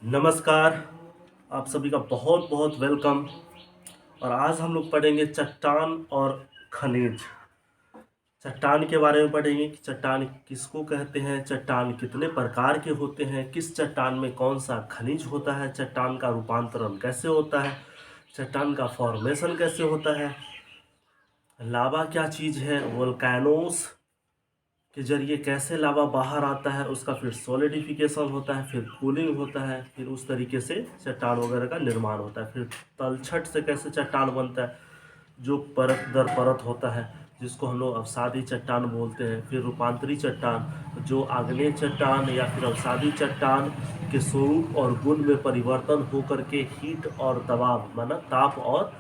नमस्कार। आप सभी का बहुत बहुत वेलकम। और आज हम लोग पढ़ेंगे चट्टान और खनिज। चट्टान के बारे में पढ़ेंगे कि चट्टान किसको कहते हैं, चट्टान कितने प्रकार के होते हैं, किस चट्टान में कौन सा खनिज होता है, चट्टान का रूपांतरण कैसे होता है, चट्टान का फॉर्मेशन कैसे होता है, लावा क्या चीज़ है, वोल्केनोस के जरिए कैसे लावा बाहर आता है, उसका फिर सॉलिडिफिकेशन होता है, फिर कूलिंग होता है, फिर उस तरीके से चट्टान वगैरह का निर्माण होता है, फिर तलछट से कैसे चट्टान बनता है जो परत दर परत होता है, जिसको हम लोग अवसादी चट्टान बोलते हैं, फिर रूपांतरी चट्टान जो आग्नेय चट्टान या फिर अवसादी चट्टान के स्वरूप और गुण में परिवर्तन होकर के हीट और दबाव माना ताप और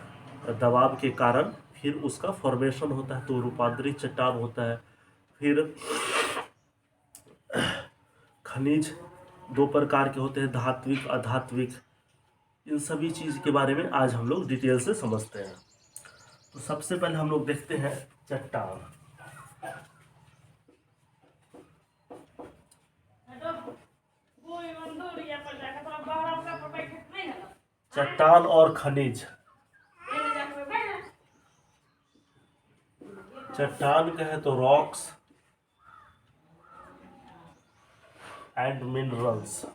दबाव के कारण फिर उसका फॉर्मेशन होता है, तो रूपांतरित चट्टान होता है। फिर खनिज दो प्रकार के होते हैं, धात्विक अधात्विक। इन सभी चीज़ के बारे में आज हम लोग डिटेल से समझते हैं। तो सबसे पहले हम लोग देखते हैं चट्टान। चट्टान और खनिज। चट्टान कहे तो rocks and minerals.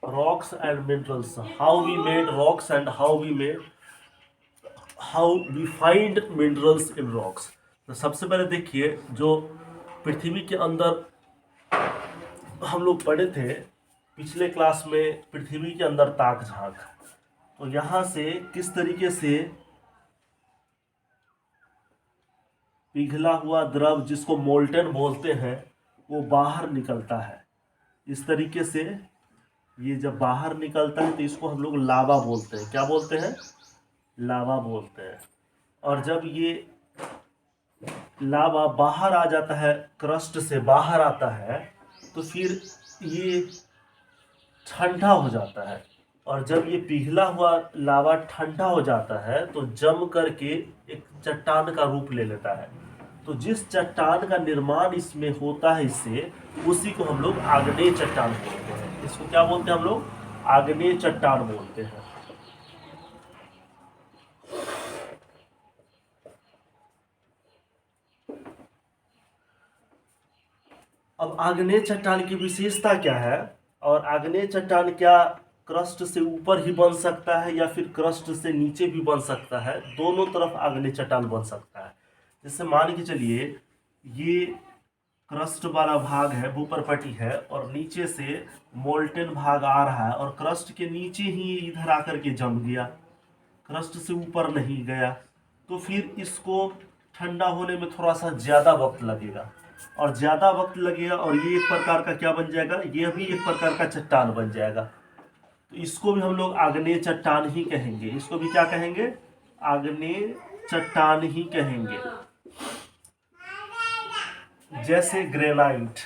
rocks and minerals, how we made rocks and how we find minerals in rocks। तो सबसे पहले देखिए, जो पृथ्वी के अंदर हम लोग पढ़े थे पिछले क्लास में, पृथ्वी के अंदर ताक झांक। तो यहाँ से किस तरीके से पिघला हुआ द्रव जिसको मोल्टेन बोलते हैं वो बाहर निकलता है। इस तरीके से ये जब बाहर निकलता है तो इसको हम लोग लावा बोलते हैं। क्या बोलते हैं? लावा बोलते हैं। और जब ये लावा बाहर आ जाता है, क्रस्ट से बाहर आता है, तो फिर ये ठंडा हो जाता है। और जब ये पिघला हुआ लावा ठंडा हो जाता है तो जम करके एक चट्टान का रूप ले लेता है। तो जिस चट्टान का निर्माण इसमें होता है इससे, उसी को हम लोग आग्नेय चट्टान बोलते हैं। इसको क्या बोलते हैं हम लोग? आग्नेय चट्टान बोलते हैं। अब आग्नेय चट्टान की विशेषता क्या है, और आग्नेय चट्टान क्या क्रस्ट से ऊपर ही बन सकता है या फिर क्रस्ट से नीचे भी बन सकता है? दोनों तरफ आग्नेय चट्टान बन सकता है। जैसे मान के चलिए ये क्रस्ट वाला भाग है, भूपरपटी है, और नीचे से मोल्टेन भाग आ रहा है और क्रस्ट के नीचे ही इधर आकर के जम गया, क्रस्ट से ऊपर नहीं गया, तो फिर इसको ठंडा होने में थोड़ा सा ज़्यादा वक्त लगेगा। और ज़्यादा वक्त लगेगा और ये एक प्रकार का क्या बन जाएगा? ये भी एक प्रकार का चट्टान बन जाएगा। तो इसको भी हम लोग आग्नेय चट्टान ही कहेंगे। इसको भी क्या कहेंगे? आग्नेय चट्टान ही कहेंगे। जैसे ग्रेनाइट।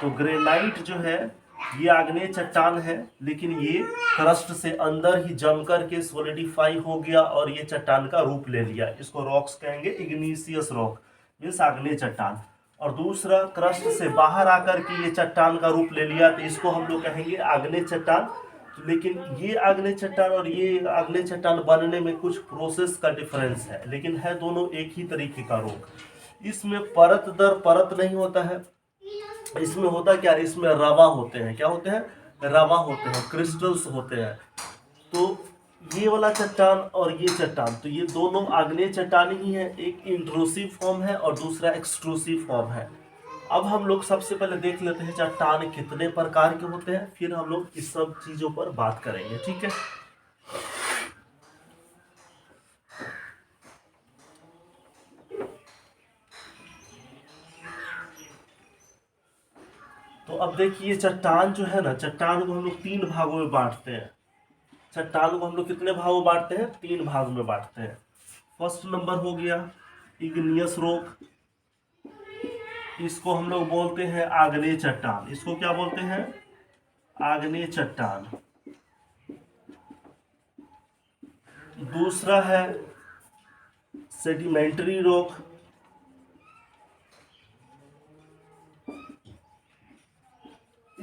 तो ग्रेनाइट जो है ये आग्नेय चट्टान है, लेकिन ये क्रस्ट से अंदर ही जम करके सॉलिडिफाई हो गया और ये चट्टान का रूप ले लिया। इसको रॉक्स कहेंगे, इग्निशियस रॉक मीन्स आग्नेय चट्टान। और दूसरा क्रस्ट से बाहर आकर के ये चट्टान का रूप ले लिया, तो इसको हम लोग कहेंगे आग्नेय चट्टान। लेकिन ये आग्नेय चट्टान और ये आग्नेय चट्टान बनने में कुछ प्रोसेस का डिफरेंस है, लेकिन है दोनों एक ही तरीके का रॉक। इसमें परत दर परत नहीं होता है। इसमें होता क्या है? इसमें रवा होते हैं। क्या होते हैं? रवा होते हैं, क्रिस्टल्स होते हैं। तो ये वाला चट्टान और ये चट्टान, तो ये दोनों आग्नेय चट्टान ही है। एक इंट्रूसिव फॉर्म है और दूसरा एक्सट्रूसिव फॉर्म है। अब हम लोग सबसे पहले देख लेते हैं चट्टान कितने प्रकार के होते हैं, फिर हम लोग इस सब चीजों पर बात करेंगे। ठीक है? तो अब देखिए, चट्टान जो है ना, चट्टान को हम लोग तीन भागों में बांटते हैं। चट्टान को हम लोग कितने भागों में बांटते हैं? तीन भाग में बांटते हैं। फर्स्ट नंबर हो गया इग्नियस रॉक। इसको हम लोग बोलते हैं आग्नेय चट्टान। इसको क्या बोलते हैं? आग्नेय चट्टान। दूसरा है सेडिमेंट्री रॉक।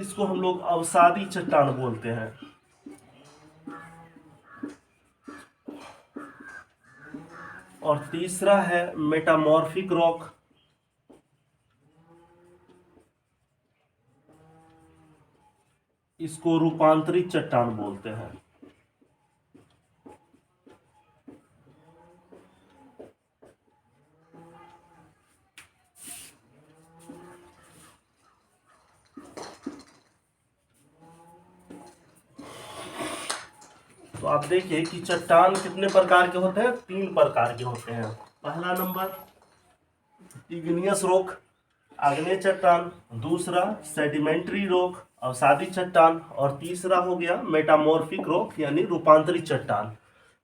इसको हम लोग अवसादी चट्टान बोलते हैं। और तीसरा है मेटामॉर्फिक रॉक। इसको रूपांतरित चट्टान बोलते हैं। तो आप देखिए कि चट्टान कितने प्रकार के होते हैं, 3 प्रकार के होते हैं। पहला नंबर इग्नियस रॉक, आग्नेय चट्टान। दूसरा सेडिमेंट्री रॉक, अवसादी चट्टान। और तीसरा हो गया मेटामॉर्फिक रॉक यानी रूपांतरित चट्टान।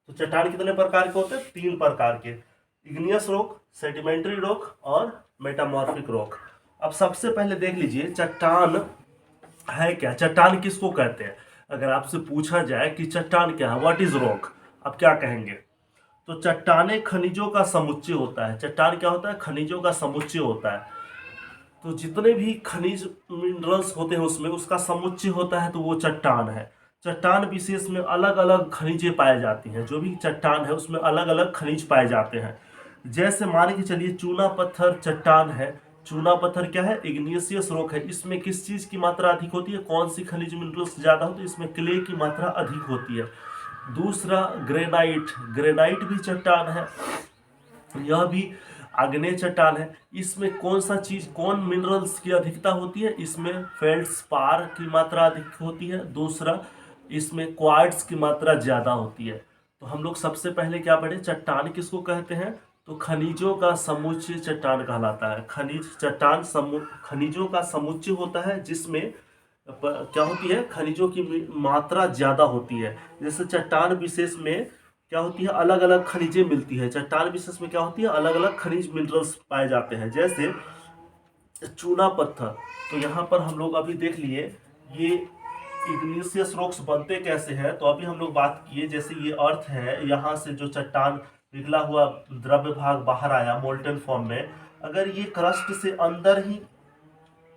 तो चट्टान कितने प्रकार के होते हैं, 3 प्रकार के, इग्नियस रॉक, सेडिमेंट्री रॉक और मेटामॉर्फिक रॉक। अब सबसे पहले देख लीजिए चट्टान है क्या, चट्टान किसको कहते हैं। अगर आपसे पूछा जाए कि चट्टान क्या है, व्हाट इज रॉक, आप क्या कहेंगे। तो चट्टाने खनिजों का समुच्चय होता है। चट्टान क्या होता है, खनिजों का समुच्चय होता है। तो जितने भी खनिज मिनरल्स होते हैं उसमें उसका समुच्चय होता है, तो वो चट्टान है। चट्टान विशेष में अलग अलग खनिजें पाई जाती हैं। जो भी चट्टान है उसमें अलग अलग खनिज पाए जाते हैं। जैसे मान के चलिए चूना पत्थर चट्टान है। चूना पत्थर क्या है, इग्नियस रॉक है। इसमें किस चीज की मात्रा अधिक होती है, कौन सी खनिज मिनरल्स ज्यादा होती है, इसमें क्ले की मात्रा अधिक होती है। दूसरा ग्रेनाइट, ग्रेनाइट भी चट्टान है, यह भी आग्नेय चट्टान है। इसमें कौन सा चीज, कौन मिनरल्स की अधिकता होती है, इसमें फेल्ड्स्पार की मात्रा अधिक होती है। दूसरा इसमें क्वार्ट्ज की मात्रा ज्यादा होती है। तो हम लोग सबसे पहले क्या पढ़े, चट्टान किसको कहते हैं, तो खनिजों का समुच्चय चट्टान कहलाता है। खनिज चट्टान खनिजों का समुच्चय होता है जिसमें क्या होती है, खनिजों की मात्रा ज्यादा होती है। जैसे चट्टान विशेष में क्या होती है, अलग अलग खनिजें मिलती है। चट्टान विशेष में क्या होती है, अलग अलग खनिज मिनरल्स पाए जाते हैं। जैसे चूना पत्थर, तो यहाँ पर हम लोग अभी देख लिए ये इग्नियस रॉक्स बनते कैसे हैं। तो अभी हम लोग बात किए, जैसे ये अर्थ है, यहाँ से जो चट्टान पिघला हुआ द्रव्य भाग बाहर आया मोल्टन फॉर्म में, अगर ये क्रस्ट से अंदर ही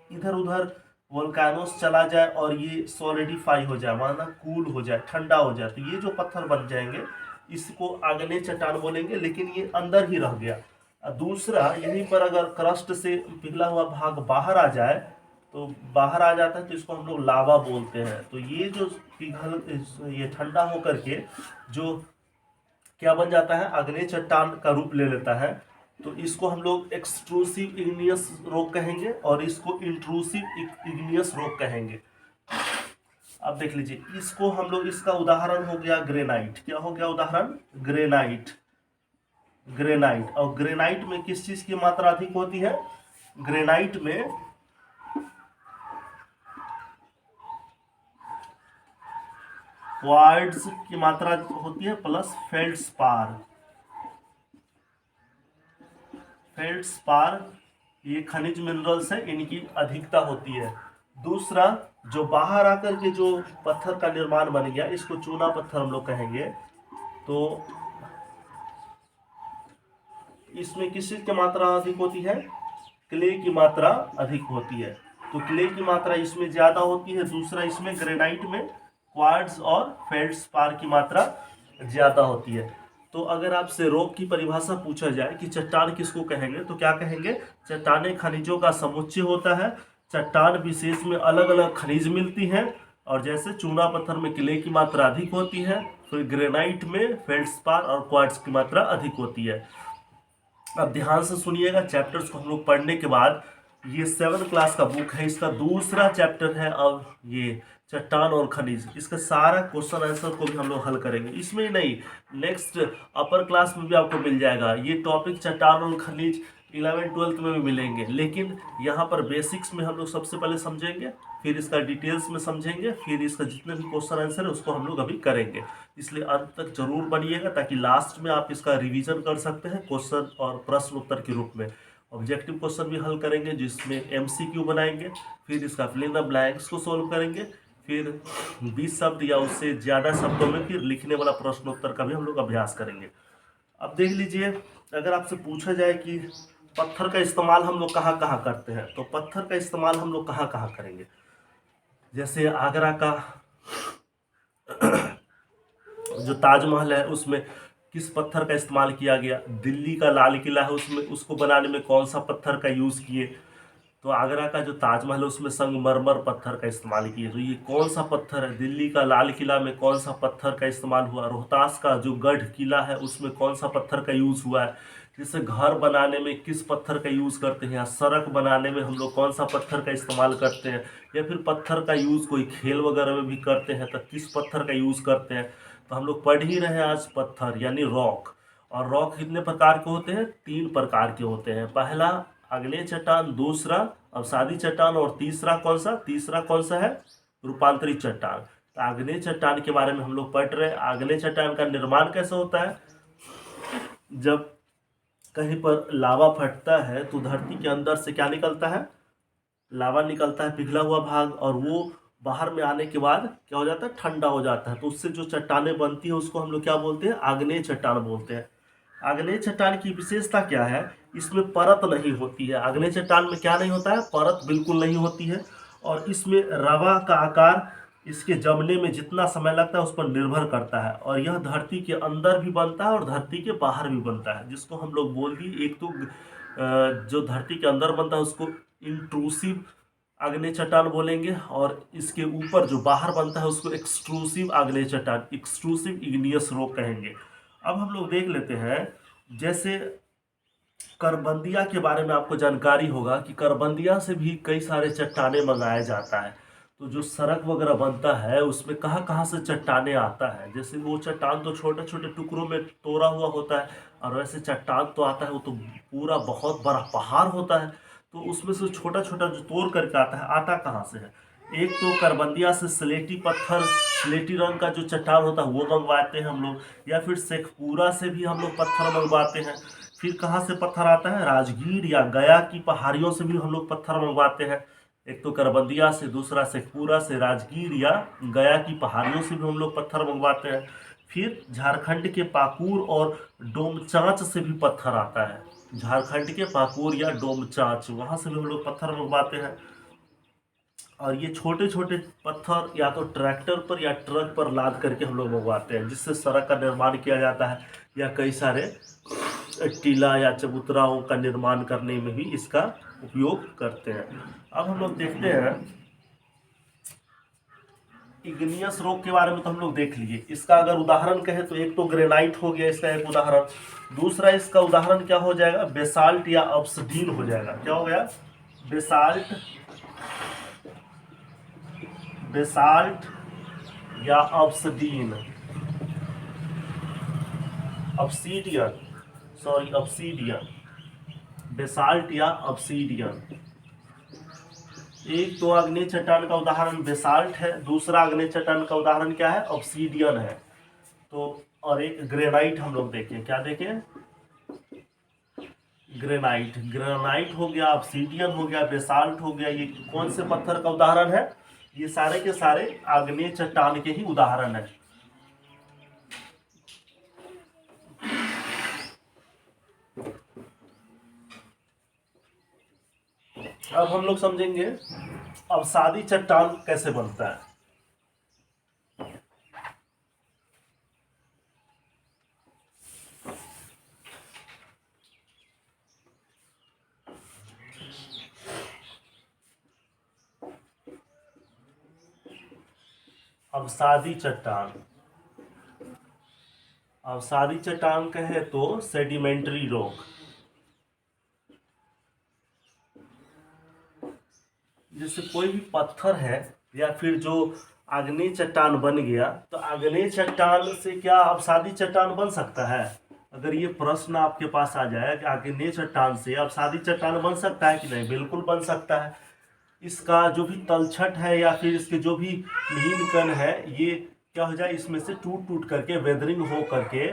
इधर उधर वोल्केनोस चला जाए और ये सॉलिडिफाई हो जाए, माना कूल हो जाए, ठंडा हो जाए, तो ये जो पत्थर बन जाएंगे इसको आग्नेय चट्टान बोलेंगे। लेकिन ये अंदर ही रह गया। दूसरा, यहीं पर अगर क्रस्ट से पिघला हुआ भाग बाहर आ जाए, तो बाहर आ जाता है तो इसको हम लोग लावा बोलते हैं। तो ये जो ये ठंडा होकर के जो क्या बन जाता है, आग्नेय चट्टान का रूप ले लेता है। तो इसको हम लोग एक्सट्रूसिव इग्नियस रॉक कहेंगे और इसको इंट्रूसिव इग्नियस रॉक कहेंगे। अब देख लीजिए, इसको हम लोग, इसका उदाहरण हो गया ग्रेनाइट। क्या हो गया उदाहरण, ग्रेनाइट। ग्रेनाइट, और ग्रेनाइट में किस चीज की मात्रा अधिक होती है, ग्रेनाइट में क्वार्ट्ज की मात्रा होती है प्लस फेल्ड्स्पार। फेल्ड्स्पार ये खनिज मिनरल्स है, इनकी अधिकता होती है। दूसरा, जो बाहर आकर के जो पत्थर का निर्माण बन गया, इसको चूना पत्थर हम लोग कहेंगे। तो इसमें किस चीज की मात्रा अधिक होती है, क्ले की मात्रा अधिक होती है। तो क्ले की मात्रा इसमें ज्यादा होती है। दूसरा, इसमें ग्रेनाइट में क्वार्ट्ज और फेल्ड्स्पार की मात्रा ज्यादा होती है। तो अगर आपसे रॉक की परिभाषा पूछा जाए कि चट्टान किसको कहेंगे, तो क्या कहेंगे, चट्टाने खनिजों का समुच्चय होता है। चट्टान विशेष में अलग अलग खनिज मिलती हैं। और जैसे चूना पत्थर में क्ले की मात्रा अधिक होती है, फिर ग्रेनाइट में फेल्ड्स्पार और क्वार्ट्ज की मात्रा अधिक होती है। अब ध्यान से सुनिएगा, चैप्टर्स को हम लोग पढ़ने के बाद, ये 7th क्लास का बुक है, इसका दूसरा चैप्टर है अब ये चट्टान और खनिज। इसका सारा क्वेश्चन आंसर को भी हम लोग हल करेंगे। इसमें ही नहीं, नेक्स्ट अपर क्लास में भी आपको मिल जाएगा ये टॉपिक, चट्टान और खनिज 11th-12th में भी मिलेंगे। लेकिन यहाँ पर बेसिक्स में हम लोग सबसे पहले समझेंगे, फिर इसका डिटेल्स में समझेंगे, फिर इसका जितने भी क्वेश्चन आंसर है उसको हम लोग अभी करेंगे। इसलिए अंत तक जरूर बनिएगा, ताकि लास्ट में आप इसका रिवीजन कर सकते हैं क्वेश्चन और प्रश्न उत्तर के रूप में। ऑब्जेक्टिव क्वेश्चन भी हल करेंगे जिसमें MCQ बनाएंगे, फिर इसका फिल इन द ब्लैंक्स को सोल्व करेंगे, फिर 20 शब्द या उससे ज़्यादा शब्दों में फिर लिखने वाला प्रश्न उत्तर का भी हम लोग अभ्यास करेंगे। अब देख लीजिए, अगर आपसे पूछा जाए कि पत्थर का इस्तेमाल हम लोग कहाँ कहाँ करते हैं, तो पत्थर का इस्तेमाल हम लोग कहाँ कहाँ करेंगे। जैसे आगरा का जो ताजमहल है उसमें किस पत्थर का इस्तेमाल किया गया, दिल्ली का लाल किला है उसमें उसको बनाने में कौन सा पत्थर का यूज़ किए, तो आगरा का जो ताजमहल है उसमें संगमरमर पत्थर का इस्तेमाल किए। तो ये कौन सा पत्थर है, दिल्ली का लाल किला में कौन सा पत्थर का इस्तेमाल हुआ, रोहतास का जो गढ़ किला है उसमें कौन सा पत्थर का यूज़ हुआ है, जैसे घर बनाने में किस पत्थर का यूज़ करते हैं, या सड़क बनाने में हम लोग कौन सा पत्थर का इस्तेमाल करते हैं, या फिर पत्थर का यूज़ कोई खेल वगैरह में भी करते हैं तो किस पत्थर का यूज़ करते हैं। तो हम लोग पढ़ ही रहे हैं आज पत्थर यानी रॉक। और रॉक कितने प्रकार के होते हैं, 3 प्रकार के होते हैं। पहला आग्नेय चट्टान, दूसरा अवसादी चट्टान, और तीसरा कौन सा है, रूपांतरित चट्टान। तो आग्नेय चट्टान के बारे में हम लोग पढ़ रहे हैं। आग्नेय चट्टान का निर्माण कैसे होता है, जब कहीं पर लावा फटता है तो धरती के अंदर से क्या निकलता है, लावा निकलता है, पिघला हुआ भाग, और वो बाहर में आने के बाद क्या हो जाता है, ठंडा हो जाता है। तो उससे जो चट्टानें बनती है उसको हम लोग क्या बोलते हैं, आग्नेय चट्टान बोलते हैं। आग्नेय चट्टान की विशेषता क्या है, इसमें परत नहीं होती है। आग्नेय चट्टान में क्या नहीं होता है, परत बिल्कुल नहीं होती है। और इसमें रवा का आकार इसके जमने में जितना समय लगता है उस पर निर्भर करता है। और यह धरती के अंदर भी बनता है और धरती के बाहर भी बनता है, जिसको हम लोग बोल दिए, एक तो जो धरती के अंदर बनता है उसको इंट्रूसिव आग्नेय चट्टान बोलेंगे, और इसके ऊपर जो बाहर बनता है उसको एक्सट्रूसिव आग्नेय चट्टान, एक्सट्रूसिव इग्नियस रॉक कहेंगे। अब हम लोग देख लेते हैं, जैसे करबंदिया के बारे में आपको जानकारी होगा कि करबंदिया से भी कई सारे चट्टाने मंगाया जाता है। तो जो सड़क वगैरह बनता है उसमें कहाँ कहाँ से चट्टाने आता है, जैसे वो चट्टान तो छोटे छोटे टुकड़ों में तोड़ा हुआ होता है, और वैसे चट्टान तो आता है वो तो पूरा बहुत बड़ा पहाड़ होता है। तो उसमें से छोटा छोटा जो तोड़ करके आता है, आता कहाँ से है, एक तो करबंदिया से स्लेटी पत्थर, स्लेटी रंग का जो चट्टान होता है वो मंगवाते हैं हम लोग, या फिर शेखपुरा से भी हम लोग पत्थर मंगवाते हैं। फिर कहाँ से पत्थर आता है, राजगीर या गया की पहाड़ियों से भी हम लोग पत्थर मंगवाते हैं। एक तो करबंदिया से, दूसरा शेखपुरा से, राजगीर या गया की पहाड़ियों से भी हम लोग पत्थर मंगवाते हैं। फिर झारखंड के पाकुर और डोमचांच से भी पत्थर आता है, झारखंड के पाकुर या डोमचांच, वहाँ से भी हम लोग पत्थर मंगवाते हैं। और ये छोटे छोटे पत्थर या तो ट्रैक्टर पर या ट्रक पर लाद करके हम लोग मंगवाते हैं, जिससे सड़क का निर्माण किया जाता है, या कई सारे टीला या चबूतराओं का निर्माण करने में भी इसका उपयोग करते हैं। अब हम लोग देखते हैं इग्नियस रॉक के बारे में, तो हम लोग देख लिए। इसका अगर उदाहरण कहें तो एक तो ग्रेनाइट हो गया इसका एक उदाहरण, दूसरा इसका उदाहरण क्या हो जाएगा, बेसाल्ट या ऑब्सिडिन हो जाएगा। क्या हो गया, बेसाल्ट, बेसाल्ट या ऑब्सिडिन, ऑब्सीडियन, सॉरी ऑब्सीडियन, बेसाल्ट या ऑब्सीडियन। एक तो आग्नेय चट्टान का उदाहरण बेसाल्ट है, दूसरा आग्नेय चट्टान का उदाहरण क्या है, ऑब्सीडियन है। तो और एक ग्रेनाइट हम लोग देखें, क्या देखें, ग्रेनाइट, ग्रेनाइट हो गया, ऑब्सीडियन हो गया, बेसाल्ट हो गया, ये कौन से पत्थर का उदाहरण है, ये सारे के सारे आग्नेय चट्टान के ही उदाहरण है। अब हम लोग समझेंगे अवसादी चट्टान कैसे बनता है। अवसादी चट्टान, अवसादी चट्टान कहे तो सेडिमेंट्री रॉक, जैसे कोई भी पत्थर है या फिर जो आग्नेय चट्टान बन गया, तो आग्नेय चट्टान से क्या अवसादी चट्टान बन सकता है। अगर ये प्रश्न आपके पास आ जाए कि आग्नेय चट्टान से अवसादी चट्टान बन सकता है कि नहीं, बिल्कुल बन सकता है। इसका जो भी तलछट है या फिर इसके जो भी महीन कण है, ये क्या हो जाए, इसमें से टूट टूट करके वेदरिंग हो करके,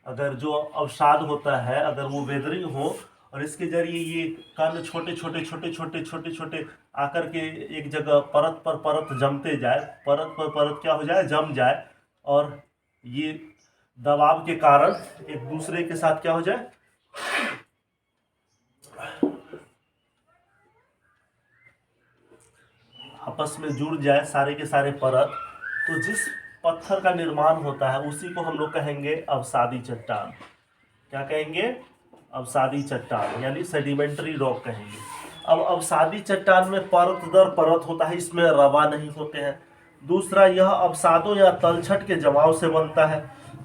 अगर जो अवसाद होता है अगर वो वेदरिंग हो, और इसके जरिए ये कण छोटे छोटे छोटे छोटे छोटे छोटे आकर के एक जगह परत पर परत जमते जाए, परत पर परत क्या हो जाए, जम जाए, और ये दबाव के कारण एक दूसरे के साथ क्या हो जाए, आपस में जुड़ जाए सारे के सारे परत, तो जिस पत्थर का निर्माण होता है उसी को हम लोग कहेंगे अवसादी चट्टान। क्या कहेंगे? अवसादी चट्टान, यानी सेडिमेंट्री रॉक कहेंगे। अब अवसादी चट्टान में परत दर परत होता है, इसमें रवा नहीं होते हैं। दूसरा, यह अवसादों या तलछट के जमाव से बनता है।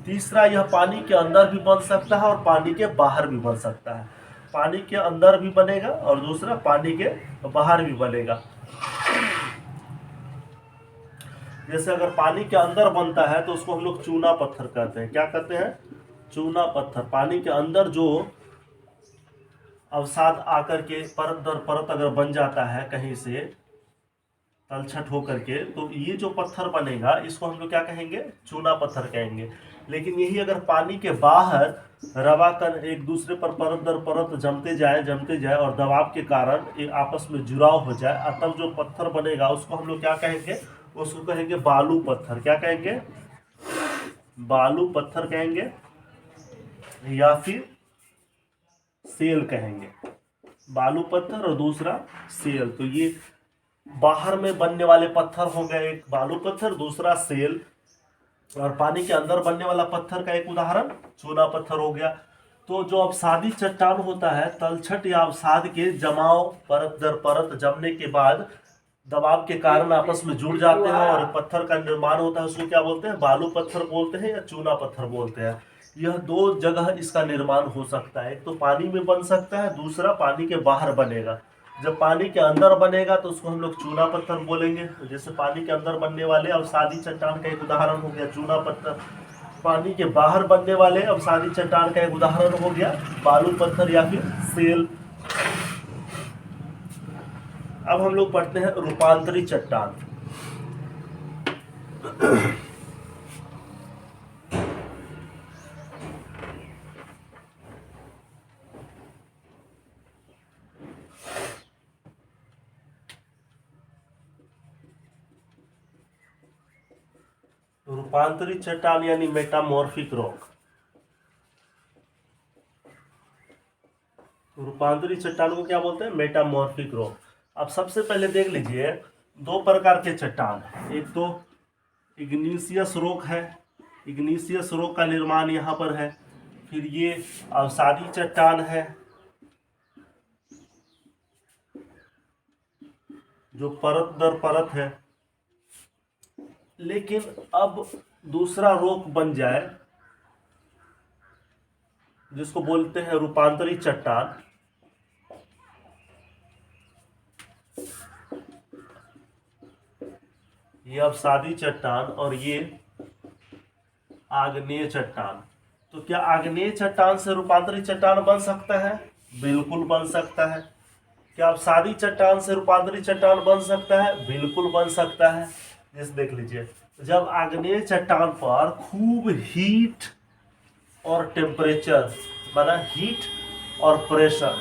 तीसरा, यह पानी के अंदर भी बन सकता है और पानी के बाहर भी बन सकता है। पानी के अंदर भी बनेगा और दूसरा पानी के बाहर भी बनेगा। जैसे अगर पानी के अंदर बनता है तो उसको हम लोग चूना पत्थर कहते हैं। क्या कहते हैं? चूना पत्थर। पानी के अंदर जो अवसाद आकर के परत दर परत अगर बन जाता है कहीं से तलछट होकर के, तो ये जो पत्थर बनेगा इसको हम लोग क्या कहेंगे? चूना पत्थर कहेंगे। लेकिन यही अगर पानी के बाहर रवा कण एक दूसरे पर परत दर परत जमते जाए और दबाव के कारण ये आपस में जुड़ाव हो जाए, तब जो पत्थर बनेगा उसको हम लोग क्या कहेंगे? उसको कहेंगे बालू पत्थर। क्या कहेंगे? बालू पत्थर कहेंगे या फिर सेल कहेंगे। बालू पत्थर और दूसरा सेल। तो ये बाहर में बनने वाले पत्थर हो गए, एक बालू पत्थर, दूसरा सेल। और पानी के अंदर बनने वाला पत्थर का एक उदाहरण चूना पत्थर हो गया। तो जो अवसादी चट्टान होता है, तलछट या अवसाद के जमाव परत दर परत जमने के बाद दबाव के कारण आपस में जुड़ जाते हैं और पत्थर का निर्माण होता है, उसको क्या बोलते हैं? बालू पत्थर बोलते हैं या चूना पत्थर बोलते हैं। यह दो जगह इसका निर्माण हो सकता है, एक तो पानी में बन सकता है, दूसरा पानी के बाहर बनेगा। जब पानी के अंदर बनेगा तो उसको हम लोग चूना पत्थर बोलेंगे। जैसे पानी के अंदर बनने वाले अवसादी चट्टान का एक उदाहरण हो गया चूना पत्थर। पानी के बाहर बनने वाले अवसादी चट्टान का एक उदाहरण हो गया बालू पत्थर या फिर सेल। अब हम लोग पढ़ते हैं रूपांतरी चट्टान। रूपांतरित चट्टान यानी मेटामॉर्फिक रॉक। रूपांतरित चट्टान को क्या बोलते हैं? Metamorphic rock. अब सबसे पहले देख लीजिए, दो प्रकार के चट्टान। एक तो इग्नीशियस रॉक है, इग्नीशियस रॉक का निर्माण यहाँ पर है। फिर ये अवसादी चट्टान है जो परत दर परत है। लेकिन अब दूसरा रॉक बन जाए जिसको बोलते हैं रूपांतरित चट्टान। ये अवसादी चट्टान और ये आग्नेय चट्टान। तो क्या आग्नेय चट्टान से रूपांतरित चट्टान बन सकता है? बिल्कुल बन सकता है। क्या अवसादी चट्टान से रूपांतरित चट्टान बन सकता है? बिल्कुल बन सकता है। जैसे देख लीजिए, जब आग्नेय चट्टान पर खूब हीट और टेम्परेचर, माना हीट और प्रेशर,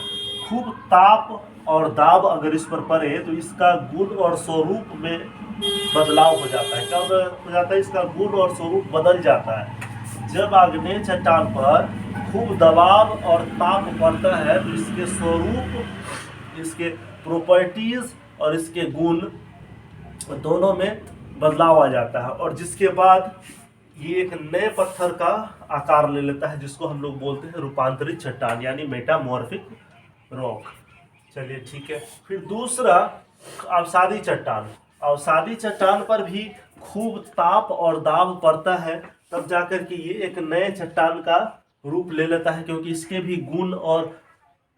खूब ताप और दाब अगर इस पर पड़े तो इसका गुण और स्वरूप में बदलाव हो जाता है। क्या हो जाता है? इसका गुण और स्वरूप बदल जाता है। जब आग्नेय चट्टान पर खूब दबाव और ताप पड़ता है तो इसके स्वरूप, इसके प्रॉपर्टीज और इसके गुण दोनों में बदलाव आ जाता है, और जिसके बाद ये एक नए पत्थर का आकार ले लेता है जिसको हम लोग बोलते हैं रूपांतरित चट्टान यानी मेटामॉर्फिक रॉक। चलिए ठीक है। फिर दूसरा अवसादी चट्टान। अवसादी चट्टान पर भी खूब ताप और दाब पड़ता है, तब जाकर के ये एक नए चट्टान का रूप ले लेता है, क्योंकि इसके भी गुण और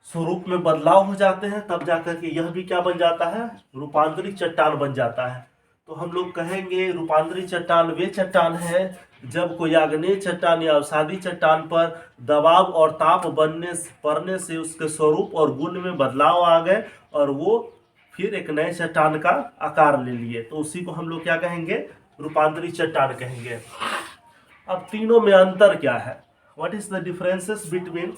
स्वरूप में बदलाव हो जाते हैं। तब जाकर के यह भी क्या बन जाता है? रूपांतरित चट्टान बन जाता है। तो हम लोग कहेंगे रूपांतरित चट्टान वे चट्टान है जब कोई आग्नेय चट्टान या अवसादी चट्टान पर दबाव और ताप पड़ने से उसके स्वरूप और गुण में बदलाव आ गए और वो फिर एक नए चट्टान का आकार ले लिए, तो उसी को हम लोग क्या कहेंगे? रूपांतरित चट्टान कहेंगे। अब तीनों में अंतर क्या है? What is the differences between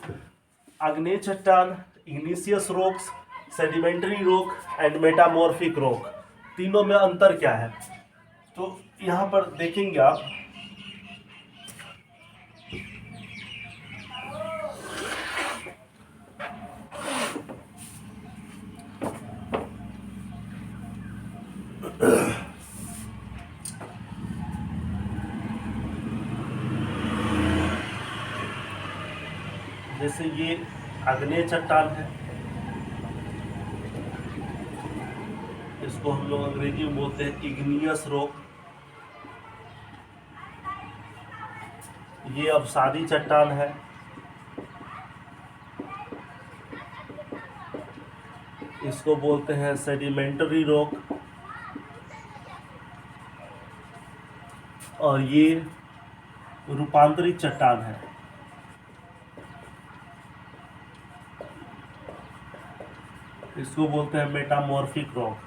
आग्नेय चट्टान, igneous rocks, sedimentary rock and metamorphic rock? तीनों में अंतर क्या है? तो यहाँ पर देखेंगे आप, जैसे ये आग्नेय चट्टान है, इसको हम लोग अंग्रेजी में बोलते हैं इग्नियस रॉक। ये अवसादी चट्टान है, इसको बोलते हैं सेडिमेंटरी रॉक। और ये रूपांतरित चट्टान है, इसको बोलते हैं मेटामॉर्फिक रॉक।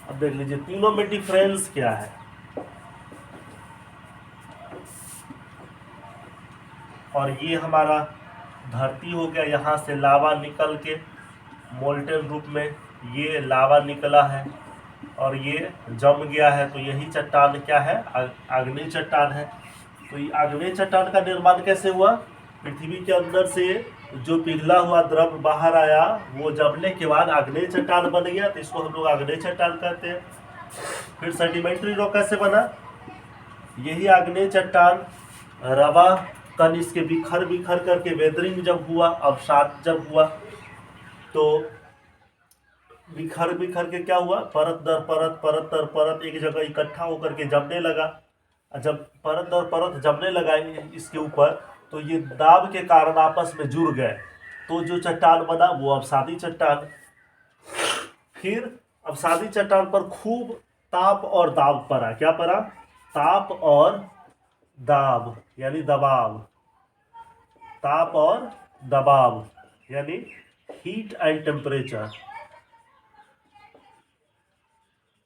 अब देख लीजिए तीनों में डिफरेंस क्या है। और ये हमारा धरती हो गया, यहाँ से लावा निकल के मोल्टेन रूप में ये लावा निकला है और ये जम गया है, तो यही चट्टान क्या है, आग्नेय चट्टान है। तो ये आग्नेय चट्टान का निर्माण कैसे हुआ, पृथ्वी के अंदर से जो पिघला हुआ द्रव बाहर आया, वो जमने के बाद आग्नेय चट्टान बन गया, तो इसको हम लोग आग्नेय चट्टान कहते हैं। फिर सेडिमेंट्री रॉक कैसे बना, यही आग्नेय चट्टान रवा कण इसके बिखर बिखर करके वेदरिंग जब हुआ, अवसाद जब हुआ, तो बिखर बिखर के क्या हुआ, परत दर परत परत दर परत एक जगह इकट्ठा होकर के जमने लगा। जब परत दर परत जमने लगा इसके ऊपर, तो ये दाब के कारण आपस में जुड़ गए, तो जो चट्टान बना वो अवसादी चट्टान। फिर अवसादी चट्टान पर खूब ताप और दाब पड़ा, क्या पड़ा, ताप और दाब यानी दबाव, ताप और दबाव यानी heat and temperature,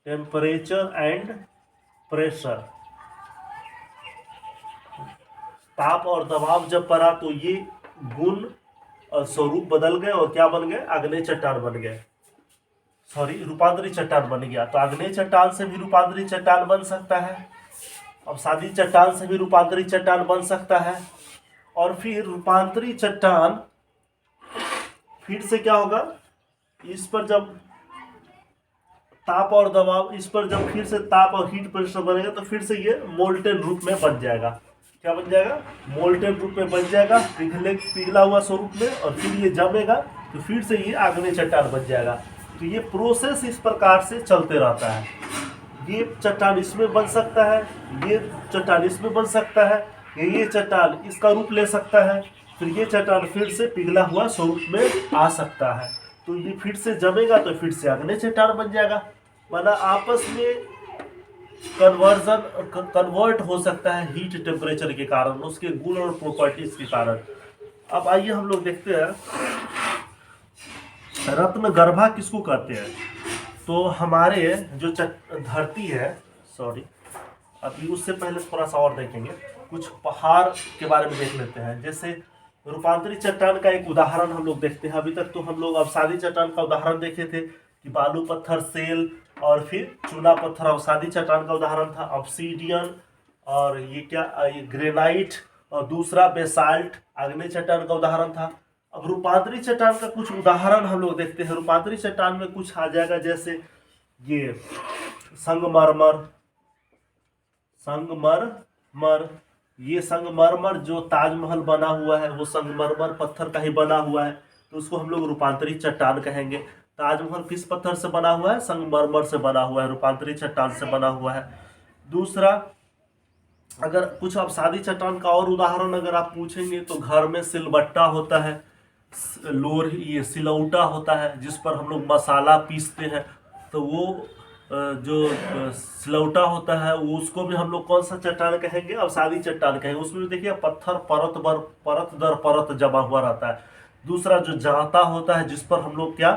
temperature and pressure. ताप और दबाव जब पड़ा तो ये गुण और स्वरूप बदल गए और क्या बन गए, आग्नेय चट्टान बन गए, सॉरी रूपांतरित चट्टान बन गया। तो आग्नेय चट्टान से भी रूपांतरित चट्टान बन सकता है, अवसादी चट्टान से भी रूपांतरित चट्टान बन सकता है। और फिर रूपांतरित चट्टान फिर से क्या होगा, इस पर जब ताप और दबाव, इस पर जब फिर से ताप और हीट प्रेशर बनेगा, तो फिर से ये मोल्टेन रूप में बन जाएगा। क्या बन जाएगा, मोल्टेन रूप में बन जाएगा, पिघला हुआ स्वरूप में, और फिर ये जमेगा तो फिर से ये आग्नेय चट्टान बन जाएगा। तो ये प्रोसेस इस प्रकार से चलते रहता है। ये चट्टान इसमें बन सकता है, ये चट्टान इसमें बन सकता है, ये चट्टान इसका रूप ले सकता है, फिर ये चट्टान फिर से पिघला हुआ स्वरूप में आ सकता है। तो ये फिर से जमेगा तो फिर से आग्नेय चट्टान बन जाएगा। माना आपस में कन्वर्ट हो सकता है हीट टेम्परेचर के कारण, उसके गुण और प्रॉपर्टीज के कारण। अब आइए हम लोग देखते हैं रत्न गर्भा किसको कहते हैं। तो हमारे जो धरती है, सॉरी अभी उससे पहले थोड़ा सा और देखेंगे, कुछ पहाड़ के बारे में देख लेते हैं। जैसे रूपांतरित चट्टान का एक उदाहरण हम लोग देखते हैं। अभी तक तो हम लोग अवसादी चट्टान का उदाहरण देखे थे कि बालू पत्थर सेल, और फिर चूना पत्थर अवसादी चट्टान का उदाहरण था, ऑब्सीडियन, और ये क्या, ये ग्रेनाइट, और दूसरा बेसाल्ट आग्नेय चट्टान का उदाहरण था। अब रूपांतरित चट्टान का कुछ उदाहरण हम लोग देखते हैं। रूपांतरित चट्टान में कुछ आ जाएगा, जैसे ये संगमरमर, संगमरमर, ये संगमरमर जो ताजमहल बना हुआ है वो संगमरमर पत्थर का ही बना हुआ है, तो उसको हम लोग रूपांतरित चट्टान कहेंगे। ताजमहल किस पत्थर से बना हुआ है, संगमरमर से बना हुआ है, रूपांतरित चट्टान से बना हुआ है। दूसरा, अगर कुछ अवसादी चट्टान का और उदाहरण अगर आप पूछेंगे तो घर में सिलबट्टा होता है, ये सिलौटा होता है जिस पर हम लोग मसाला पीसते हैं, तो वो जो सिलौटा होता है वो उसको भी हम लोग कौन सा चट्टान कहेंगे, अवसादी चट्टान कहेंगे। उसमें भी देखिए पत्थर परत दर परत जमा हुआ रहता है। दूसरा जो जांता होता है जिस पर हम लोग क्या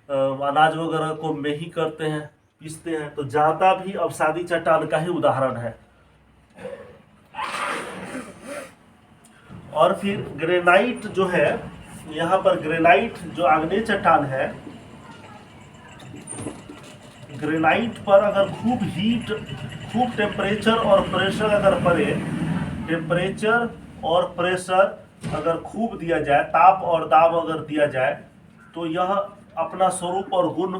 अनाज वगैरह को मेही करते हैं, पीसते हैं, तो जांता भी अवसादी चट्टान का ही उदाहरण है। और फिर ग्रेनाइट जो है, यहाँ पर ग्रेनाइट जो आग्नेय चट्टान है, ग्रेनाइट पर अगर खूब हीट, खूब टेम्परेचर और प्रेशर अगर पड़े, टेम्परेचर और प्रेशर अगर खूब दिया जाए, ताप और दाब अगर दिया जाए, तो यह अपना स्वरूप और गुण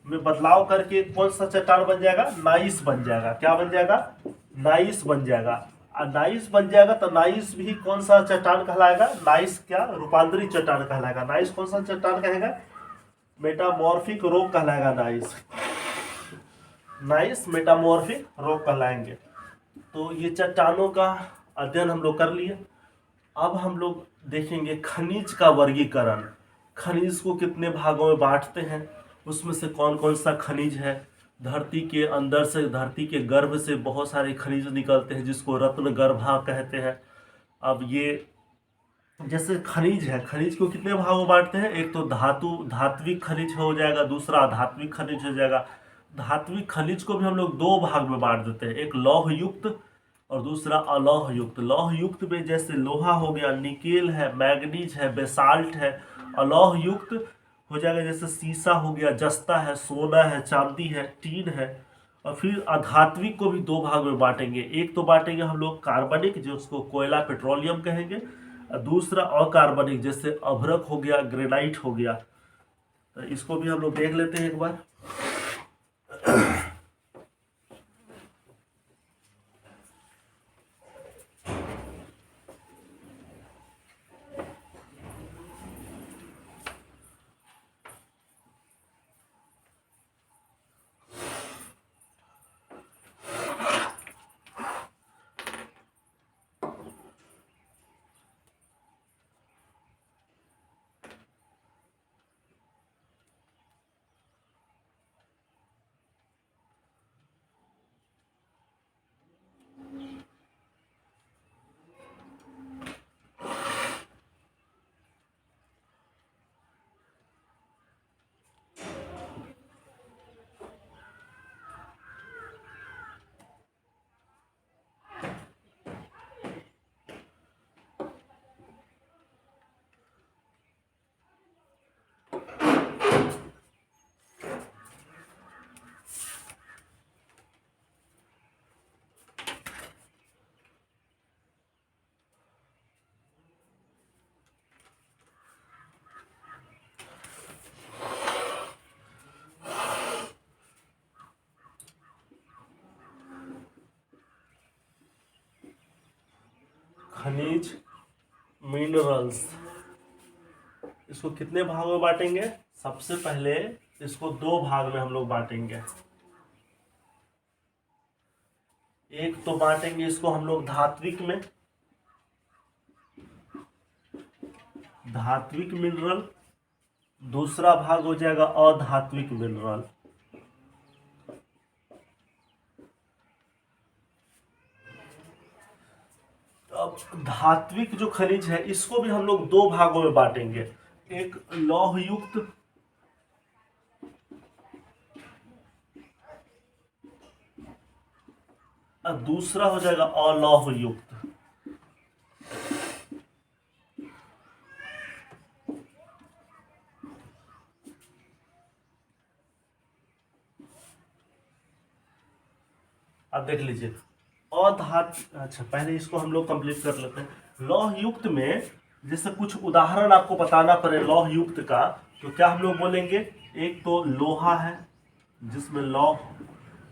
में बदलाव करके कौन सा चट्टान बन जाएगा, नाइस बन जाएगा। क्या बन जाएगा, नाइस बन जाएगा। नाइस बन जाएगा तो नाइस भी कौन सा चट्टान कहलाएगा? नाइस क्या रूपांतरित चट्टान कहलाएगा। नाइस कौन सा चट्टान कहेगा? मेटामॉर्फिक रॉक कहलाएगा नाइस। नाइस मेटामॉर्फिक रॉक कहलाएंगे। तो ये चट्टानों का अध्ययन हम लोग कर लिए। अब हम लोग देखेंगे खनिज का वर्गीकरण। खनिज को कितने भागों में बांटते हैं, उसमें से कौन कौन सा खनिज है। धरती के अंदर से, धरती के गर्भ से बहुत सारे खनिज निकलते हैं जिसको रत्न गर्भा कहते हैं। अब ये जैसे खनिज है, खनिज को कितने भागों में बांटते हैं? एक तो धात्विक खनिज हो जाएगा, दूसरा अधात्विक खनिज हो जाएगा। धात्विक खनिज को भी हम लोग दो भाग में बांट देते हैं, एक लौह युक्त और दूसरा अलौह युक्त। लौह युक्त में जैसे लोहा हो गया, निकेल है, मैग्नीज है, बेसाल्ट है। अलौह युक्त हो जाएगा जैसे शीशा हो गया, जस्ता है, सोना है, चांदी है, टीन है। और फिर अधात्विक को भी दो भाग में बांटेंगे। एक तो बांटेंगे हम लोग कार्बनिक, जो उसको कोयला पेट्रोलियम कहेंगे, और दूसरा अकार्बनिक जैसे अभ्रक हो गया, ग्रेनाइट हो गया। तो इसको भी हम लोग देख लेते हैं एक बार। खनिज मिनरल्स, इसको कितने भागों में बांटेंगे? सबसे पहले इसको दो भाग में हम लोग बांटेंगे। एक तो बांटेंगे इसको हम लोग धात्विक में, धात्विक मिनरल। दूसरा भाग हो जाएगा अधात्विक मिनरल। अब धात्विक जो खनिज है इसको भी हम लोग दो भागों में बांटेंगे। एक लौह युक्त और दूसरा हो जाएगा अलौह युक्त। अब देख लीजिए अच्छा पहले इसको हम लोग कंप्लीट कर लेते हैं। लौह युक्त में जैसे कुछ उदाहरण आपको बताना पड़े लौह युक्त का, तो क्या हम लोग बोलेंगे? एक तो लोहा है जिसमें लौह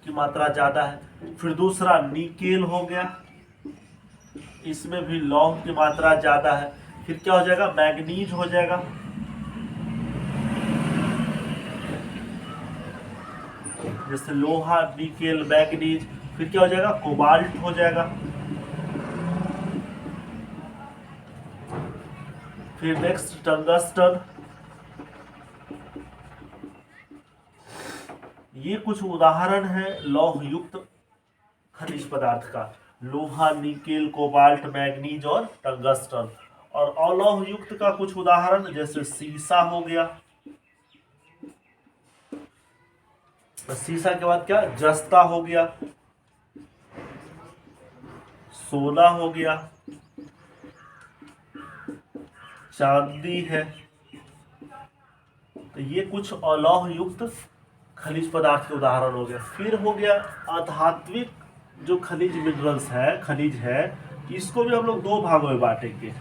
की मात्रा ज्यादा है। फिर दूसरा निकेल हो गया, इसमें भी लौह की मात्रा ज्यादा है। फिर क्या हो जाएगा? मैग्नीज हो जाएगा। जैसे लोहा, निकेल, मैग्नीज। फिर क्या हो जाएगा? कोबाल्ट हो जाएगा। फिर नेक्स्ट टंगस्टन। ये कुछ उदाहरण है लौह युक्त खनिज पदार्थ का। लोहा, निकेल, कोबाल्ट, मैग्नीज और टंगस्टन। और अलौह युक्त का कुछ उदाहरण जैसे सीसा हो गया। सीसा के बाद क्या? जस्ता हो गया, सोना हो गया, चांदी है। तो ये कुछ अलौह युक्त खनिज पदार्थ के उदाहरण हो गया। फिर हो गया आध्यात्मिक जो खनिज मिनरल्स है, खनिज है, इसको भी हम लोग दो भागों में बांटेंगे।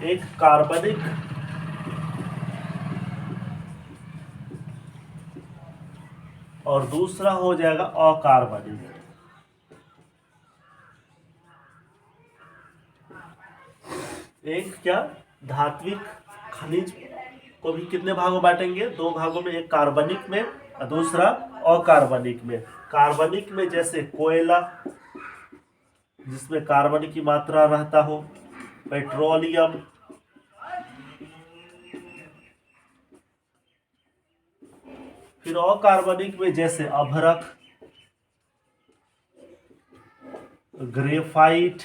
एक कार्बनिक और दूसरा हो जाएगा अकार्बनिक। एक क्या, धात्विक खनिज को भी कितने भागों में बांटेंगे, दो भागों में, एक कार्बनिक में और दूसरा अकार्बनिक में। कार्बनिक में जैसे कोयला जिसमें कार्बन की मात्रा रहता हो, पेट्रोलियम, फिर अकार्बनिक में जैसे अभ्रक, ग्रेफाइट,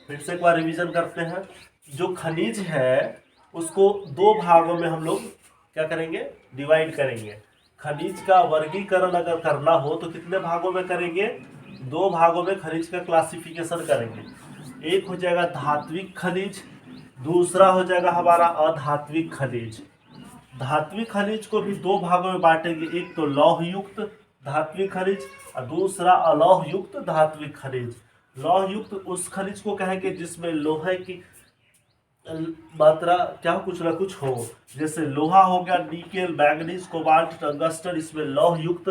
फिर से एक बार रिवीजन करते हैं। जो खनिज है उसको दो भागों में हम लोग क्या करेंगे, डिवाइड करेंगे। खनिज का वर्गीकरण अगर करना हो तो कितने भागों में करेंगे, दो भागों में खनिज का क्लासिफिकेशन करेंगे। एक हो जाएगा धात्विक खनिज, दूसरा हो जाएगा हमारा अधात्विक खनिज। धात्विक खनिज को भी दो भागों में बांटेंगे, एक तो लौह युक्त धात्विक खनिज और दूसरा अलौह युक्त धात्विक खनिज। लौह युक्त उस खनिज को कहेंगे जिसमें लोहे की मात्रा क्या कुछ ना कुछ हो, जैसे लोहा हो गया, निकेल, मैंगनीज, कोबाल्ट, टंगस्टन, इसमें लौह युक्त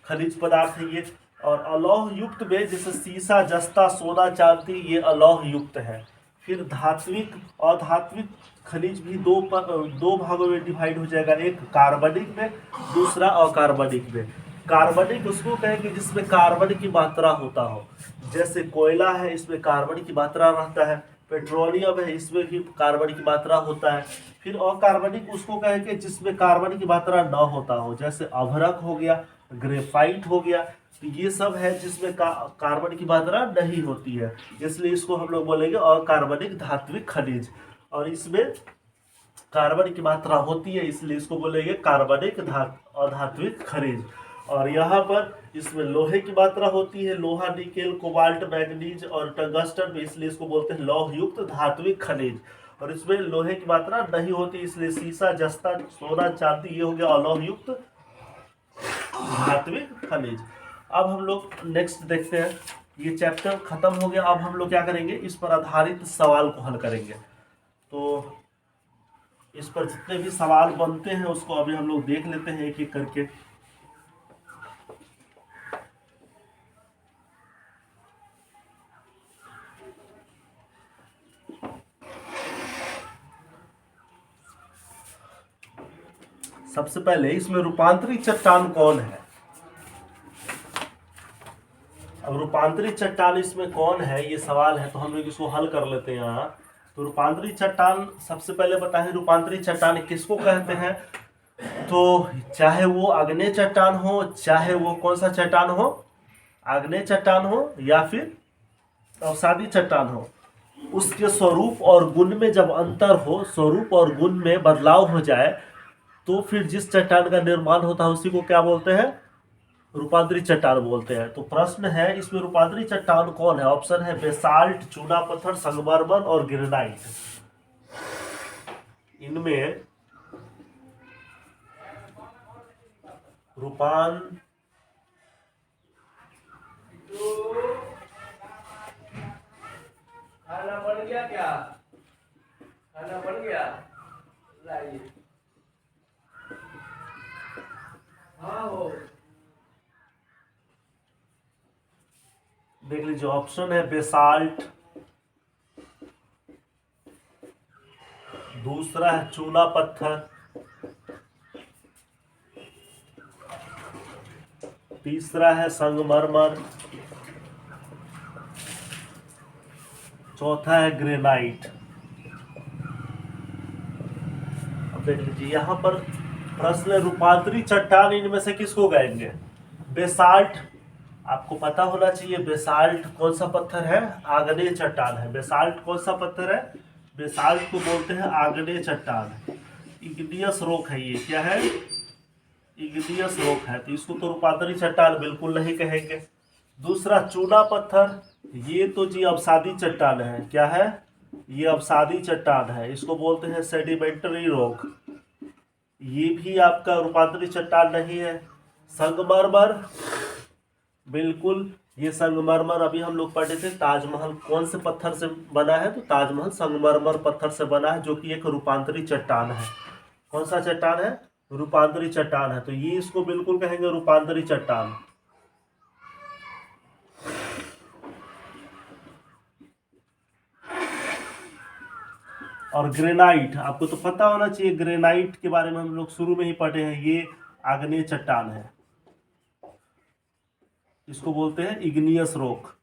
खनिज पदार्थ है ये। और अलौह युक्त में जैसे सीसा, जस्ता, सोना, चांदी, ये अलौह युक्त है। फिर धात्विक और धात्विक खनिज भी दो भागों में डिवाइड हो जाएगा, एक कार्बनिक में, दूसरा अकार्बनिक में। कार्बनिक उसको कहेंगे जिसमें कार्बन की मात्रा होता हो, जैसे कोयला है इसमें कार्बन की मात्रा रहता है, पेट्रोलियम है इसमें भी कार्बन की मात्रा होता है। फिर अकार्बनिक उसको कहेंगे जिसमें कार्बन की मात्रा न होता हो, जैसे अभ्रक हो गया, ग्रेफाइट हो गया। तो ये सब है जिसमें कार्बन की मात्रा नहीं होती है, इसलिए इसको हम लोग बोलेंगे अकार्बनिक धात्विक खनिज। और इसमें कार्बन की मात्रा होती है इसलिए इसको बोलेंगे कार्बनिक अधात्विक खनिज। और यहाँ पर इसमें लोहे की मात्रा होती है, लोहा, निकेल, कोबाल्ट, मैंगनीज और टंगस्टन में, इसलिए इसको बोलते हैं लौह युक्त धात्विक खनिज। और इसमें लोहे की मात्रा नहीं होती इसलिए सीसा, जस्ता, सोना, चांदी, ये हो गया अलौह युक्त धात्विक खनिज। अब हम लोग नेक्स्ट देखते हैं, ये चैप्टर खत्म हो गया। अब हम लोग क्या करेंगे, इस पर आधारित सवाल को हल करेंगे। तो इस पर जितने भी सवाल बनते हैं उसको अभी हम लोग देख लेते हैं एक एक करके। सबसे पहले इसमें रूपांतरित चट्टान कौन है। अब रूपांतरित चट्टान इसमें कौन है, ये सवाल है, तो हम लोग इसको हल कर लेते हैं यहाँ। तो रूपांतरित चट्टान सबसे पहले बताएं, रूपांतरित चट्टान किसको कहते हैं। तो चाहे वो आग्नेय चट्टान हो, चाहे वो कौन सा चट्टान हो, आग्नेय चट्टान हो या फिर अवसादी चट्टान हो, उसके स्वरूप और गुण में जब अंतर हो, स्वरूप और गुण में बदलाव हो जाए, तो फिर जिस चट्टान का निर्माण होता है उसी को क्या बोलते हैं, रूपांतरित चट्टान बोलते हैं। तो प्रश्न है इसमें रूपांतरित चट्टान कौन है। ऑप्शन है बेसाल्ट, चूना पत्थर, संगमरमर और ग्रेनाइट। इनमें रूपान खाना बन गया क्या? खाना बन गया? लाइए। हाँ हो। देख लीजिए, ऑप्शन है बेसाल्ट, दूसरा है चूना पत्थर, तीसरा है संगमरमर, चौथा है ग्रेनाइट। अब देख लीजिए यहाँ पर प्रश्न रूपांतरित चट्टान इनमें से किसको कहेंगे। बेसाल्ट आपको पता होना चाहिए, बेसाल्ट कौन सा पत्थर है, आग्नेय चट्टान है। बेसाल्ट कौन सा पत्थर है, बेसाल्ट को बोलते हैं आग्नेय चट्टान। इग्नियस रॉक है ये, क्या है, इग्नियस रॉक है, तो इसको तो रूपांतरित चट्टान बिल्कुल नहीं कहेंगे। दूसरा चूना पत्थर, ये तो जी अवसादी चट्टान है, क्या है, ये अवसादी चट्टान है, इसको बोलते हैं सेडिमेंटरी रॉक, ये भी आपका रूपांतरित चट्टान नहीं है। संगमरमर, बिल्कुल ये संगमरमर अभी हम लोग पढ़े थे, ताजमहल कौन से पत्थर से बना है, तो ताजमहल संगमरमर पत्थर से बना है, जो कि एक रूपांतरित चट्टान है। कौन सा चट्टान है, रूपांतरित चट्टान है, तो ये इसको बिल्कुल कहेंगे रूपांतरित चट्टान। और ग्रेनाइट, आपको तो पता होना चाहिए, ग्रेनाइट के बारे में हम लोग शुरू में ही पढ़े हैं। ये आग्नेय चट्टान है, इसको बोलते हैं इग्नियस रॉक।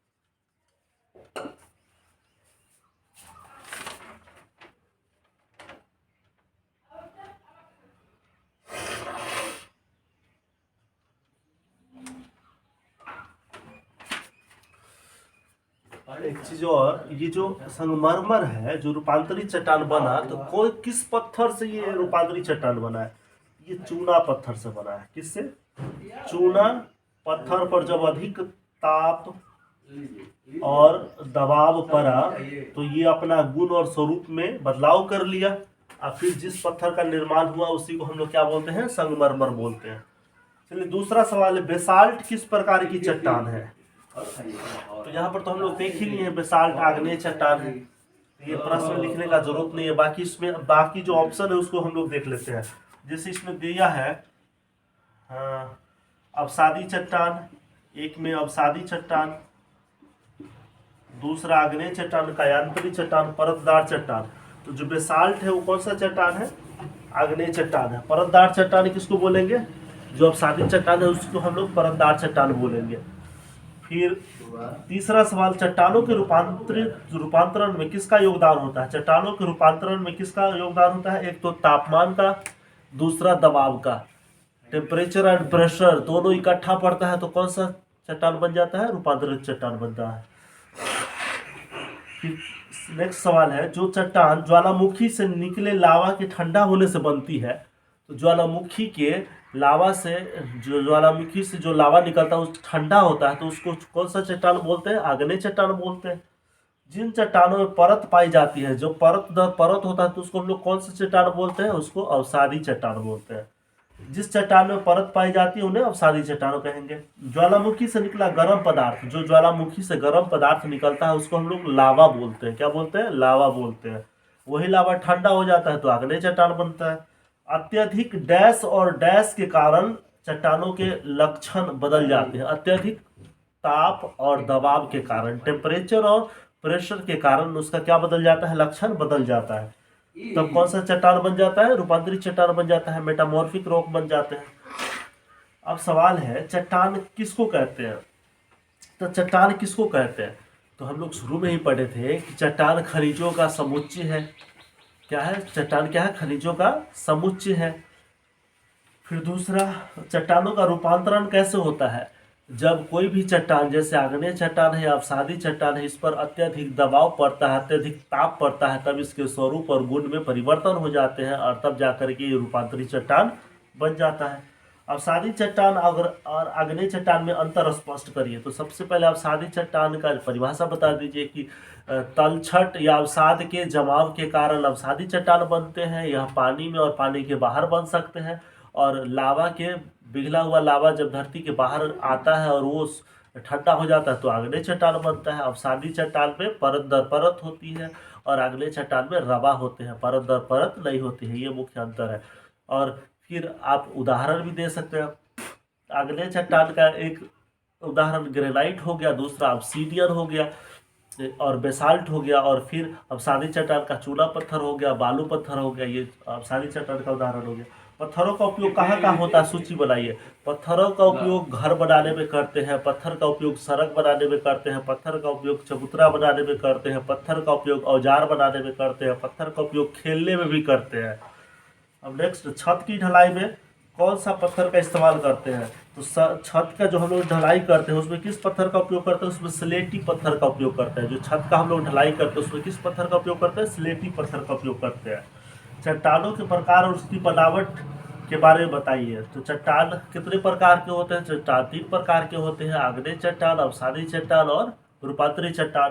एक चीज और, ये जो संगमरमर है जो रूपांतरित चट्टान बना, तो कोई किस पत्थर से ये रूपांतरित चट्टान बना है? ये चूना पत्थर से बना है। किससे? चूना पत्थर पर जब अधिक ताप और दबाव पड़ा तो ये अपना गुण और स्वरूप में बदलाव कर लिया, और फिर जिस पत्थर का निर्माण हुआ उसी को हम लोग क्या बोलते हैं? संगमरमर बोलते हैं। चलिए दूसरा सवाल है, बेसाल्ट किस प्रकार की चट्टान है? तो यहाँ पर तो हम लोग देख ही लिए हैं, बेसाल्ट आग्नेय चट्टान है। ये प्रश्न लिखने का जरूरत नहीं है, बाकी इसमें बाकी जो ऑप्शन है उसको हम लोग देख लेते हैं। जैसे इसमें दिया है अवसादी चट्टान, एक में अवसादी चट्टान, दूसरा आग्नेय चट्टान, कायांतरी चट्टान, परतदार चट्टान। तो जो बेसाल्ट है वो कौन सा चट्टान है? आग्नेय चट्टान है। परतदार चट्टान किसको बोलेंगे? जो अवसादी चट्टान है उसको हम लोग परतदार चट्टान बोलेंगे। फिर तीसरा सवाल, चट्टानों के रूपांतरण में किसका योगदान होता है? चट्टानों के रूपांतरण में किसका योगदान होता है? एक तो तापमान का, दूसरा दबाव का। टेम्परेचर एंड प्रेशर दोनों इकट्ठा पड़ता है तो कौन सा चट्टान बन जाता है? रूपांतरित चट्टान बनता है। फिर नेक्स्ट सवाल है, जो चट्टान ज्वालामुखी से निकले लावा के ठंडा होने से बनती है, तो ज्वालामुखी के लावा से, जो ज्वालामुखी से जो लावा निकलता है उस ठंडा होता है, तो उसको कौन सा चट्टान बोलते हैं? आग्नेय चट्टान बोलते हैं। जिन चट्टानों में परत पाई जाती है, जो परत दर परत होता है, तो उसको हम लोग कौन सा चट्टान बोलते हैं? उसको अवसादी चट्टान बोलते हैं। जिस चट्टान में परत पाई जाती है उन्हें अवसादी चट्टान कहेंगे। ज्वालामुखी से निकला गर्म पदार्थ, जो ज्वालामुखी से गर्म पदार्थ निकलता है उसको हम लोग लावा बोलते हैं। क्या बोलते हैं? लावा बोलते हैं। वही लावा ठंडा हो जाता है तो आग्नेय चट्टान बनता है। अत्यधिक डैश और डैश के कारण चट्टानों के लक्षण बदल जाते हैं। अत्यधिक ताप और दबाव के कारण, टेम्परेचर और प्रेशर के कारण उसका क्या बदल जाता है? लक्षण बदल जाता है। तब कौन सा चट्टान बन जाता है? रूपांतरित चट्टान बन जाता है, मेटामॉर्फिक रॉक बन जाते हैं। अब सवाल है, चट्टान किसको कहते हैं? तो चट्टान किसको कहते हैं? तो हम लोग शुरू में ही पढ़े थे कि चट्टान खनिजों का समुच्चय है। क्या है? चट्टान क्या है? खनिजों का समुच्चय है। फिर दूसरा, चट्टानों का रूपांतरण कैसे होता है? जब कोई भी चट्टान, जैसे आग्नेय चट्टान है या अवसादी चट्टान है, इस पर अत्यधिक दबाव पड़ता है, अत्यधिक ताप पड़ता है, तब इसके स्वरूप और गुण में परिवर्तन हो जाते हैं और तब जाकर के ये रूपांतरित चट्टान बन जाता है। अवसादी चट्टान और आग्नेय चट्टान में अंतर स्पष्ट करिए। तो सबसे पहले अवसादी चट्टान का परिभाषा बता दीजिए कि तलछट या अवसाद के जमाव के कारण अवसादी चट्टान बनते हैं। यह पानी में और पानी के बाहर बन सकते हैं, और लावा के, पिघला हुआ लावा जब धरती के बाहर आता है और वो ठंडा हो जाता है तो आग्नेय चट्टान बनता है। अवसादी चट्टान में परत दर परत होती है और आग्नेय चट्टान में रवा होते हैं, परत दर परत नहीं होती है। ये मुख्य अंतर है। और फिर आप उदाहरण भी दे सकते हैं। आग्नेय चट्टान का एक उदाहरण ग्रेनाइट हो गया, दूसरा ऑब्सीडियन हो गया और बेसाल्ट हो गया, और फिर अवसादी चट्टान का चूना पत्थर हो गया, बालू पत्थर हो गया। ये अवसादी चट्टान का उदाहरण हो गया। पत्थरों का उपयोग कहाँ कहाँ होता है? सूची बनाइए। पत्थरों का उपयोग घर बनाने में करते हैं, पत्थर का उपयोग सड़क बनाने में करते हैं, पत्थर का उपयोग चबूतरा बनाने में करते हैं, पत्थर का उपयोग औजार बनाने में करते हैं, पत्थर का उपयोग खेलने में भी करते हैं। अब नेक्स्ट, छत की ढलाई में कौन सा पत्थर का इस्तेमाल करते हैं? तो छत का जो हम लोग ढलाई करते हैं उसमें किस पत्थर का उपयोग करते हैं? उसमें स्लेटी पत्थर का उपयोग करते हैं। जो छत का हम लोग ढलाई करते हैं उसमें किस पत्थर का उपयोग करते हैं? स्लेटी पत्थर का उपयोग करते हैं। चट्टानों के प्रकार और उसकी बनावट के बारे में बताइए। तो चट्टान कितने प्रकार के होते हैं? चट्टान 3 प्रकार के होते हैं, आग्नेय चट्टान, अवसादी चट्टान और रूपांतरित चट्टान।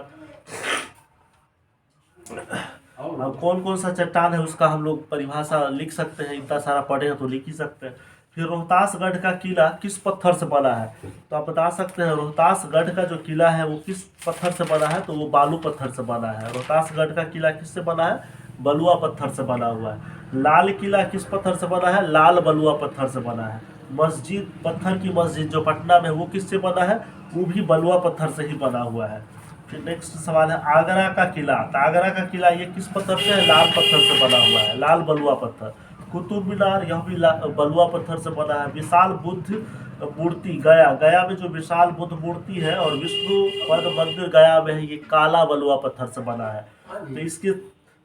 अब कौन कौन सा चट्टान है उसका हम लोग परिभाषा लिख सकते हैं, इतना सारा पढ़े हैं तो लिख ही सकते हैं। फिर रोहतासगढ़ का किला किस पत्थर से बना है? तो आप बता सकते हैं रोहतासगढ़ का जो किला है वो किस पत्थर से बना है? तो वो बालू पत्थर से बना है। रोहतासगढ़ का किला किससे बना है? बलुआ पत्थर से बना हुआ है। लाल किला किस पत्थर से बना है? लाल बलुआ पत्थर से बना है। मस्जिद, पत्थर की मस्जिद जो पटना में, वो किससे बना है? वो भी बलुआ पत्थर से ही बना हुआ है। फिर नेक्स्ट सवाल है आगरा का किला। तो आगरा का किला ये किस पत्थर से है? लाल पत्थर से बना हुआ है, लाल बलुआ पत्थर। कुतुब मीनार यह भी बलुआ पत्थर से बना है। विशाल बुद्ध मूर्ति गया, गया में जो विशाल बुद्ध मूर्ति है और विष्णु पद मंदिर गया में है, ये काला बलुआ पत्थर से बना है। तो इसके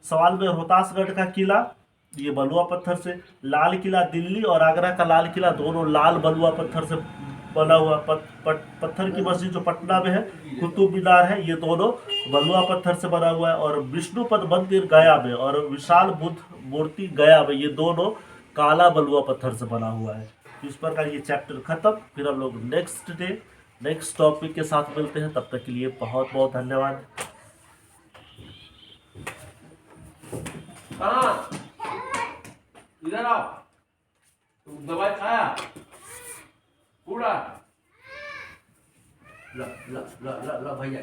सवाल में रोहतासगढ़ का किला ये बलुआ पत्थर से, लाल किला दिल्ली और आगरा का लाल किला दोनों लाल बलुआ पत्थर से बना हुआ। पत्थर की मस्जिद जो पटना में है, कुतुब मीनार है, ये दोनों बलुआ पत्थर से बना हुआ है। और विष्णुपद मंदिर गया में और विशाल बुद्ध मूर्ति गया में, ये दोनों काला बलुआ पत्थर से बना हुआ है। तो इस प्रकार ये चैप्टर खत्म। फिर हम लोग नेक्स्ट डे नेक्स्ट टॉपिक के साथ मिलते हैं। तब तक के लिए बहुत बहुत धन्यवाद। कहाँ? इधर आओ। तुम दवाई खाया? पूरा ला ला ला ला ला भैया